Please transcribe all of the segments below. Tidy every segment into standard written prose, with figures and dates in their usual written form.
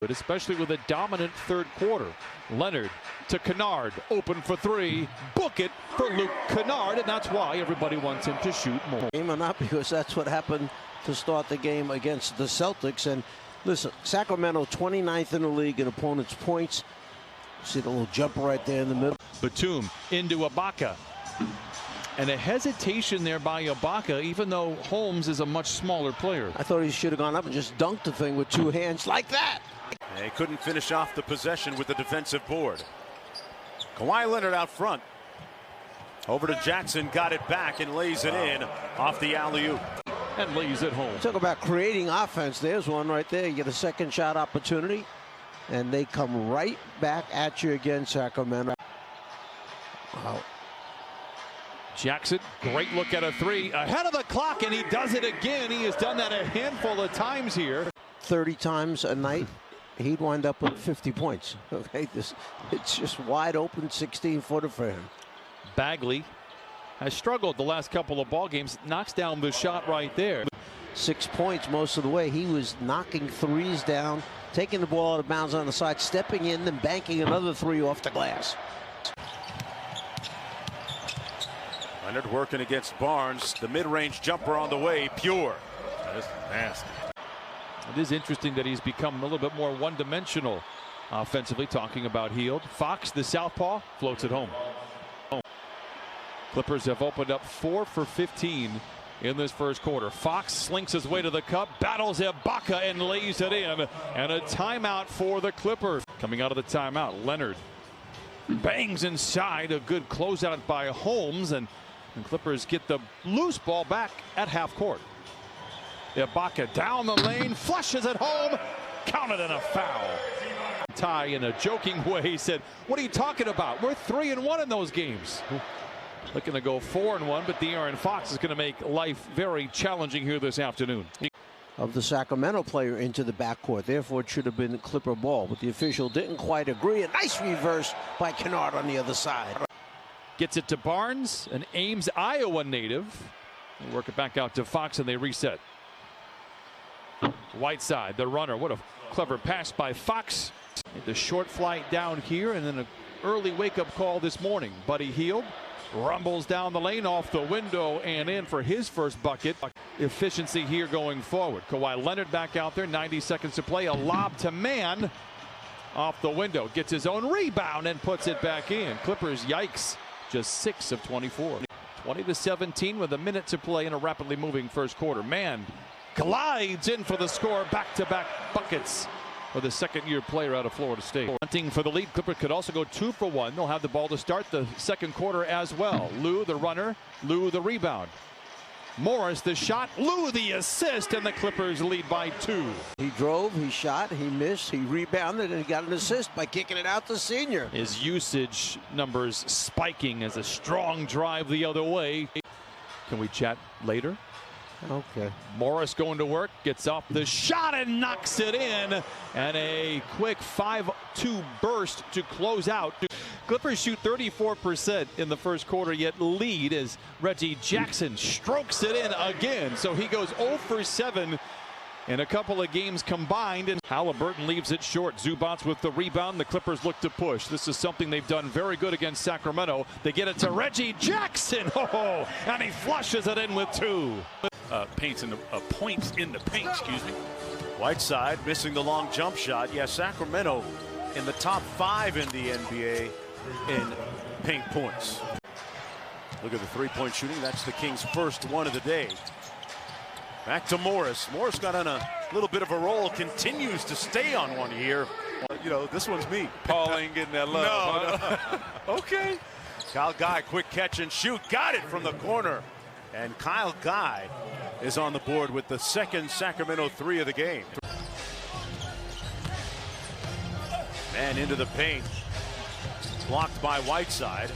But especially with a dominant third quarter. Leonard to Kennard, open for three, book it for Luke Kennard, and that's why everybody wants him to shoot more. Game or not, because that's what happened to start the game against the Celtics. And listen, Sacramento 29th in the league in opponents' points. See the little jumper right there in the middle. Batum into Ibaka. And a hesitation there by Ibaka, even though Holmes is a much smaller player. I thought he should have gone up and just dunked the thing with two hands like that. They couldn't finish off the possession with the defensive board. Kawhi Leonard out front. Over to Jackson, got it back and lays it in off the alley-oop. And lays it home. Talk about creating offense. There's one right there. You get a second shot opportunity, and they come right back at you again, Sacramento. Wow. Jackson, great look at a three, ahead of the clock, and he does it again. He has done that a handful of times here. 30 times a night, he'd wind up with 50 points. Okay, it's just wide open 16-footer for him. Bagley has struggled the last couple of ball games, knocks down the shot right there. 6 points most of the way. He was knocking threes down, taking the ball out of bounds on the side, stepping in, then banking another three off the glass. Leonard working against Barnes. The mid-range jumper on the way, pure. That is nasty. It is interesting that he's become a little bit more one-dimensional offensively, talking about Hield. Fox, the southpaw, floats it home. Clippers have opened up 4 for 15 in this first quarter. Fox slinks his way to the cup, battles Ibaka and lays it in. And a timeout for the Clippers. Coming out of the timeout, Leonard bangs inside. A good closeout by Holmes, and Clippers get the loose ball back at half court. Ibaka down the lane, flushes it home, counted in a foul. Ty, in a joking way, said, "What are you talking about? We're 3-1 in those games." Looking to go 4-1, but De'Aaron Fox is going to make life very challenging here this afternoon. Of the Sacramento player into the backcourt. Therefore, it should have been Clipper ball, but the official didn't quite agree. A nice reverse by Kennard on the other side. Gets it to Barnes, an Ames, Iowa native. They work it back out to Fox, and they reset. Whiteside, the runner. What a clever pass by Fox. The short flight down here, and then an early wake-up call this morning. Buddy Hield rumbles down the lane, off the window and in for his first bucket. Efficiency here going forward. Kawhi Leonard back out there, 90 seconds to play. A lob to Man off the window. Gets his own rebound and puts it back in. Clippers, yikes, just 6 of 24. 20-17 with a minute to play in a rapidly moving first quarter. Man glides in for the score. Back-to-back buckets for the second-year player out of Florida State. Hunting for the lead. Clippers could also go 2 for 1. They'll have the ball to start the second quarter as well. Lou, the runner. Lou, the rebound. Morris, the shot. Lou, the assist, and the Clippers lead by 2. He drove, he shot, he missed, he rebounded, and he got an assist by kicking it out to Senior. His usage numbers spiking as a strong drive the other way. Can we chat later? Okay. Morris going to work, gets off the shot and knocks it in. And a quick 5-2 burst to close out. Clippers shoot 34% in the first quarter, yet lead as Reggie Jackson strokes it in again. So he goes 0 for 7 in a couple of games combined. And Halliburton leaves it short. Zubats with the rebound. The Clippers look to push. This is something they've done very good against Sacramento. They get it to Reggie Jackson. Oh, and he flushes it in with 2. Points in the paint, excuse me. Whiteside missing the long jump shot. Yeah, Sacramento in the top 5 in the NBA in paint points. Look at the three-point shooting. That's the Kings' first one of the day. Back to Morris. Morris got on a little bit of a roll, continues to stay on one here. You know, this one's me. Paul ain't getting that love. No. Okay. Kyle Guy, quick catch and shoot. Got it from the corner. And Kyle Guy is on the board with the second Sacramento 3 of the game. Man into the paint. Blocked by Whiteside.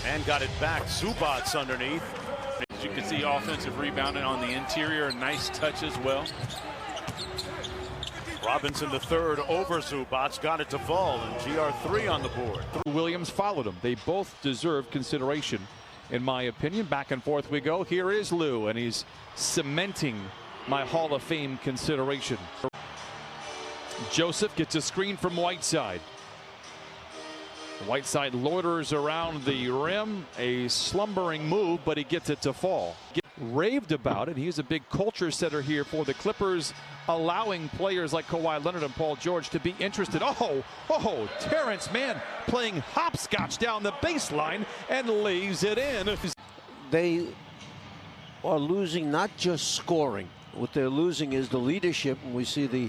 And got it back. Zubats underneath. As you can see, offensive rebounding on the interior. Nice touch as well. Robinson the third over Zubats. Got it to fall. And GR3 on the board. Williams followed him. They both deserve consideration, in my opinion. Back and forth we go. Here is Lou, and he's cementing my Hall of Fame consideration. Joseph gets a screen from Whiteside. Whiteside loiters around the rim, a slumbering move, but he gets it to fall. Raved about it. He's a big culture setter here for the Clippers, allowing players like Kawhi Leonard and Paul George to be interested. Oh, Terrence Mann playing hopscotch down the baseline and lays it in. They are losing not just scoring. What they're losing is the leadership, and we see the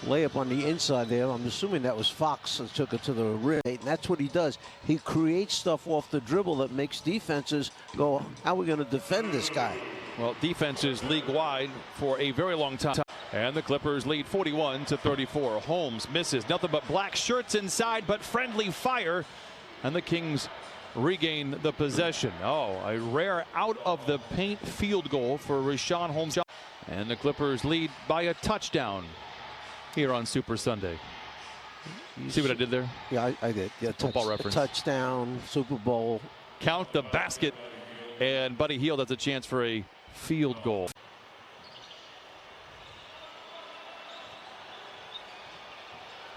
layup on the inside there. I'm assuming that was Fox that took it to the rim. And that's what he does. He creates stuff off the dribble that makes defenses go, how are we going to defend this guy? Well, defenses league-wide for a very long time. And the Clippers lead 41-34. Holmes misses. Nothing but black shirts inside, but friendly fire. And the Kings regain the possession. Oh, a rare out-of-the-paint field goal for Richaun Holmes. And the Clippers lead by a touchdown here on Super Sunday. You see what I did there? Yeah, I did. Yeah, football reference. Touchdown, Super Bowl. Count the basket, and Buddy Hield has a chance for a field goal.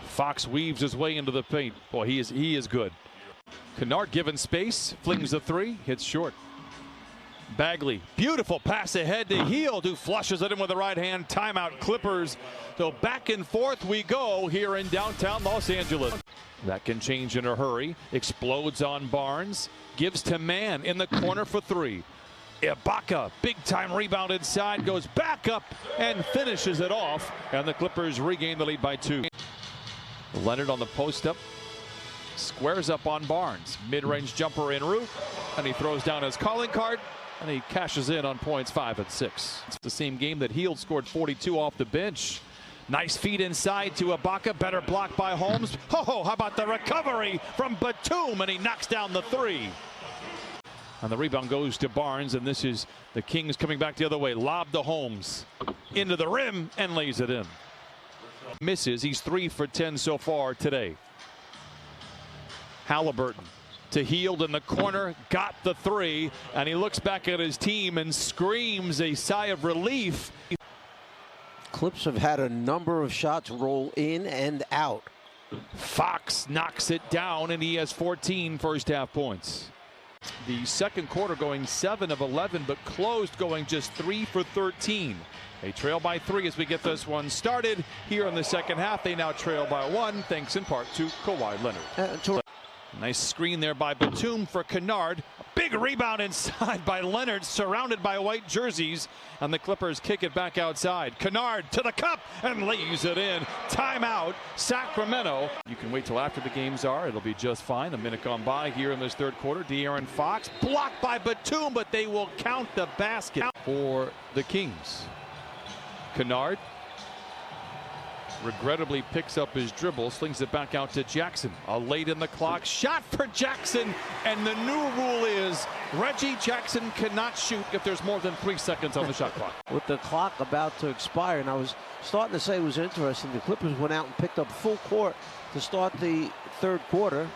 Fox weaves his way into the paint. Boy, he is good. Kennard given space, flings the three, hits short. Bagley, beautiful pass ahead to Hield, who flushes it in with the right hand. Timeout, Clippers. So back and forth we go here in downtown Los Angeles. That can change in a hurry. Explodes on Barnes. Gives to Mann in the corner for three. Ibaka, big time rebound inside, goes back up and finishes it off. And the Clippers regain the lead by 2. Leonard on the post up. Squares up on Barnes. Mid-range jumper en route. And he throws down his calling card. And he cashes in on points 5 and 6. It's the same game that Hield scored 42 off the bench. Nice feed inside to Ibaka. Better block by Holmes. How about the recovery from Batum? And he knocks down the three. And the rebound goes to Barnes. And this is the Kings coming back the other way. Lob to Holmes. Into the rim and lays it in. Misses. He's 3 for 10 so far today. Halliburton to Hield in the corner, got the three, and he looks back at his team and screams a sigh of relief. Clips have had a number of shots roll in and out. Fox knocks it down, and he has 14 first half points. The second quarter going 7 of 11, but closed going just 3 for 13. They trail by 3 as we get this one started. Here in the second half, they now trail by 1, thanks in part to Kawhi Leonard. Nice screen there by Batum for Kennard. Big rebound inside by Leonard, surrounded by white jerseys. And the Clippers kick it back outside. Kennard to the cup and lays it in. Timeout, Sacramento. You can wait till after the games are. It'll be just fine. A minute gone by here in this third quarter. De'Aaron Fox blocked by Batum, but they will count the basket for the Kings. Kennard regrettably picks up his dribble, slings it back out to Jackson. A late in the clock shot for Jackson, and the new rule is Reggie Jackson cannot shoot if there's more than 3 seconds on the shot clock. With the clock about to expire, and I was starting to say it was interesting, the Clippers went out and picked up full court to start the third quarter.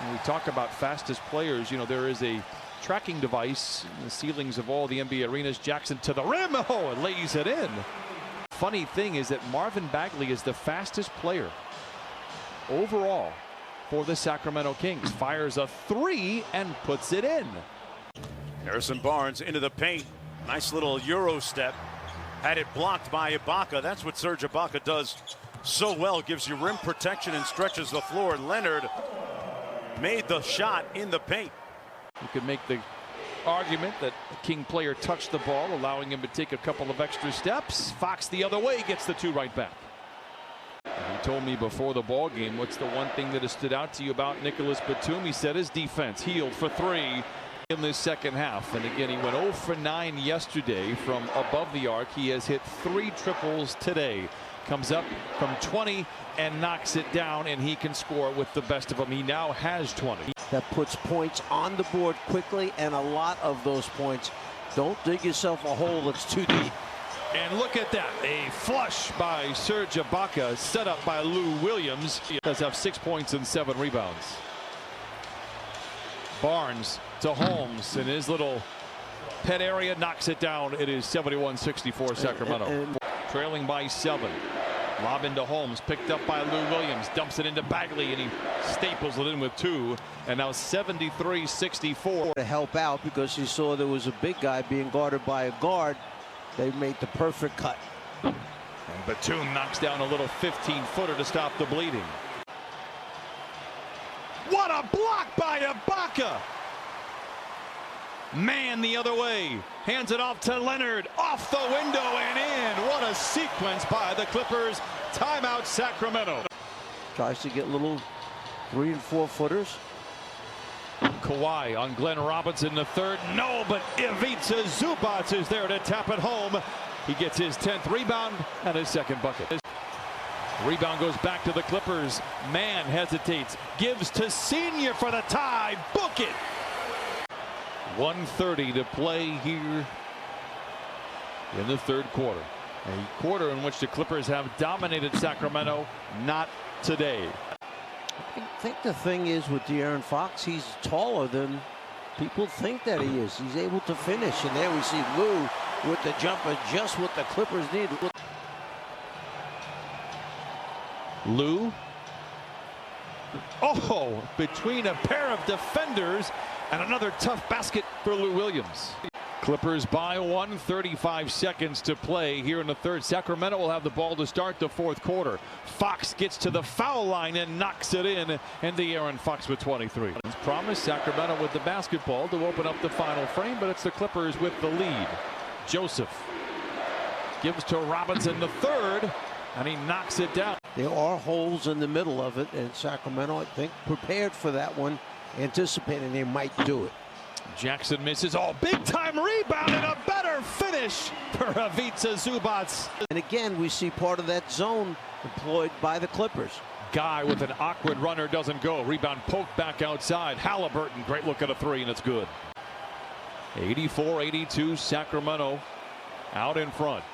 When we talk about fastest players, you know, there is a tracking device in the ceilings of all the NBA arenas. Jackson to the rim, and lays it in. Funny thing is that Marvin Bagley is the fastest player overall for the Sacramento Kings. Fires a three and puts it in. Harrison Barnes into the paint. Nice little Euro step. Had it blocked by Ibaka. That's what Serge Ibaka does so well. Gives you rim protection and stretches the floor. Leonard made the shot in the paint. You could make the argument that the King player touched the ball, allowing him to take a couple of extra steps. Fox the other way gets the 2 right back. And he told me before the ball game, what's the one thing that has stood out to you about Nicholas Batum? He said his defense. Hield for 3 in this second half. And again, he went 0 for 9 yesterday from above the arc. He has hit 3 triples today. Comes up from 20 and knocks it down, and he can score with the best of them. He now has 20. That puts points on the board quickly, and a lot of those points. Don't dig yourself a hole that's too deep. And look at that, a flush by Serge Ibaka, set up by Lou Williams. He does have 6 points and 7 rebounds. Barnes to Holmes in his little pet area, knocks it down. It is 71-64 Sacramento. trailing by 7. Lob into Holmes, picked up by Lou Williams, dumps it into Bagley, and he staples it in with 2. And now 73-64. To help out because he saw there was a big guy being guarded by a guard. They made the perfect cut. And Batum knocks down a little 15-footer to stop the bleeding. What a block by Ibaka! Man the other way. Hands it off to Leonard. Off the window and in. What a sequence by the Clippers. Timeout Sacramento. Tries to get little 3- and 4-footers. Kawhi on Glenn Robinson the third. No, but Ivica Zubac is there to tap it home. He gets his 10th rebound and his second bucket. Rebound goes back to the Clippers. Man hesitates. Gives to Senior for the tie. Book it. 1:30 to play here in the third quarter. A quarter in which the Clippers have dominated Sacramento. Not today. I think the thing is with De'Aaron Fox, he's taller than people think that he is. He's able to finish. And there we see Lou with the jumper, just what the Clippers need. Lou. Oh, between a pair of defenders and another tough basket for Lou Williams. Clippers by 1, 35 seconds to play here in the third. Sacramento will have the ball to start the fourth quarter. Fox gets to the foul line and knocks it in, and De'Aaron Fox with 23. It's promised Sacramento with the basketball to open up the final frame, but it's the Clippers with the lead. Joseph gives to Robinson the third, and he knocks it down. There are holes in the middle of it, and Sacramento, I think, prepared for that one, anticipating they might do it. Jackson misses. Oh, big time rebound and a better finish for Ivica Zubac. And again, we see part of that zone employed by the Clippers. Guy with an awkward runner doesn't go. Rebound poked back outside. Halliburton, great look at a 3, and it's good. 84-82, Sacramento out in front.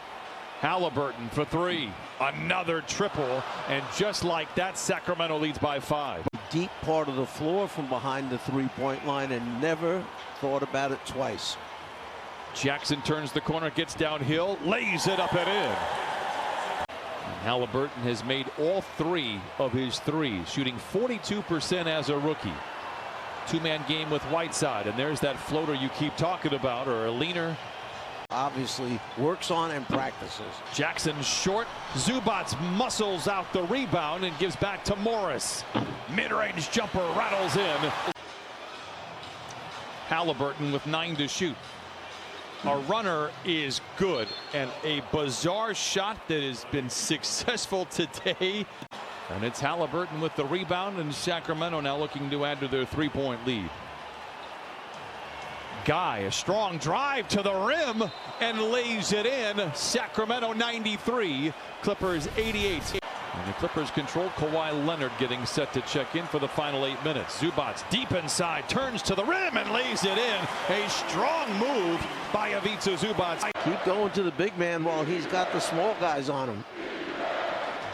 Halliburton for 3. Another triple, and just like that, Sacramento leads by 5. Deep part of the floor from behind the three-point line and never thought about it twice. Jackson turns the corner, gets downhill, lays it up and in. And Halliburton has made all 3 of his threes, shooting 42% as a rookie. Two-man game with Whiteside, and there's that floater you keep talking about, or a leaner. Obviously works on and practices. Jackson short. Zubac muscles out the rebound and gives back to Morris. Mid-range jumper rattles in. Halliburton with 9 to shoot. A runner is good, and a bizarre shot that has been successful today. And it's Halliburton with the rebound, and Sacramento now looking to add to their 3-point lead. Guy, a strong drive to the rim and lays it in. Sacramento 93, Clippers 88. And the Clippers control. Kawhi Leonard getting set to check in for the final 8 minutes. Zubac deep inside, turns to the rim and lays it in. A strong move by Ivica Zubac. Keep going to the big man while he's got the small guys on him.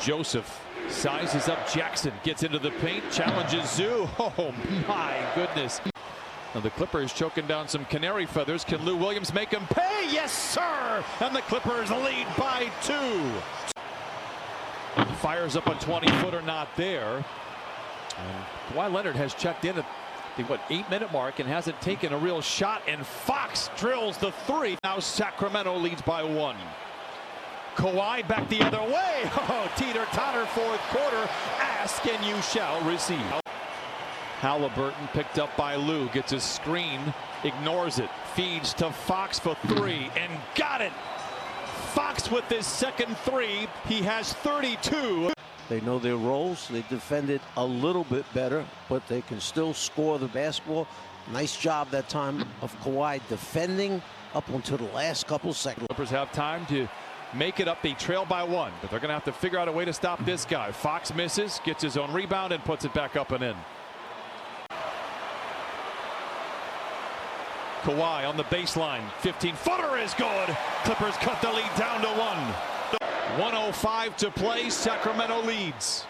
Joseph sizes up Jackson, gets into the paint, challenges Zoo. Oh my goodness. Now the Clippers choking down some canary feathers. Can Lou Williams make him pay? Yes, sir! And the Clippers lead by 2. Fires up a 20-footer, not there. And Kawhi Leonard has checked in at the 8-minute mark and hasn't taken a real shot. And Fox drills the 3. Now Sacramento leads by 1. Kawhi back the other way. Oh, teeter-totter fourth quarter. Ask and you shall receive. Halliburton picked up by Lou, gets a screen, ignores it, feeds to Fox for 3, and got it. Fox with his second 3. He has 32. They know their roles. They defended a little bit better, but they can still score the basketball. Nice job that time of Kawhi defending up until the last couple seconds. Clippers have time to make it up. They trail by 1, but they're going to have to figure out a way to stop this guy. Fox misses, gets his own rebound, and puts it back up and in. Kawhi on the baseline, 15-footer is good. Clippers cut the lead down to 1. 1:05 to play. Sacramento leads.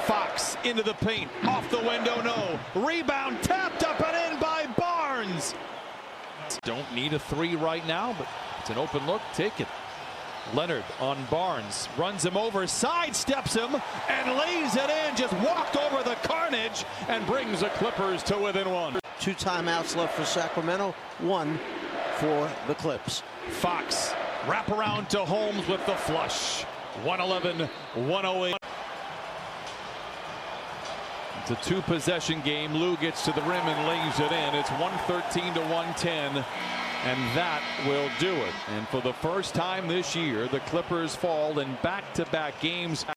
Fox into the paint, off the window, no. Rebound tapped up and in by Barnes. Don't need a 3 right now, but it's an open look. Take it. Leonard on Barnes, runs him over, sidesteps him, and lays it in. Just walked over the carnage and brings the Clippers to within one. 2 timeouts left for Sacramento, 1 for the Clips. Fox wrap around to Holmes with the flush. 111-108. It's a 2-possession game. Lou gets to the rim and lays it in. It's 113-110. And that will do it. And for the first time this year, the Clippers fall in back-to-back games.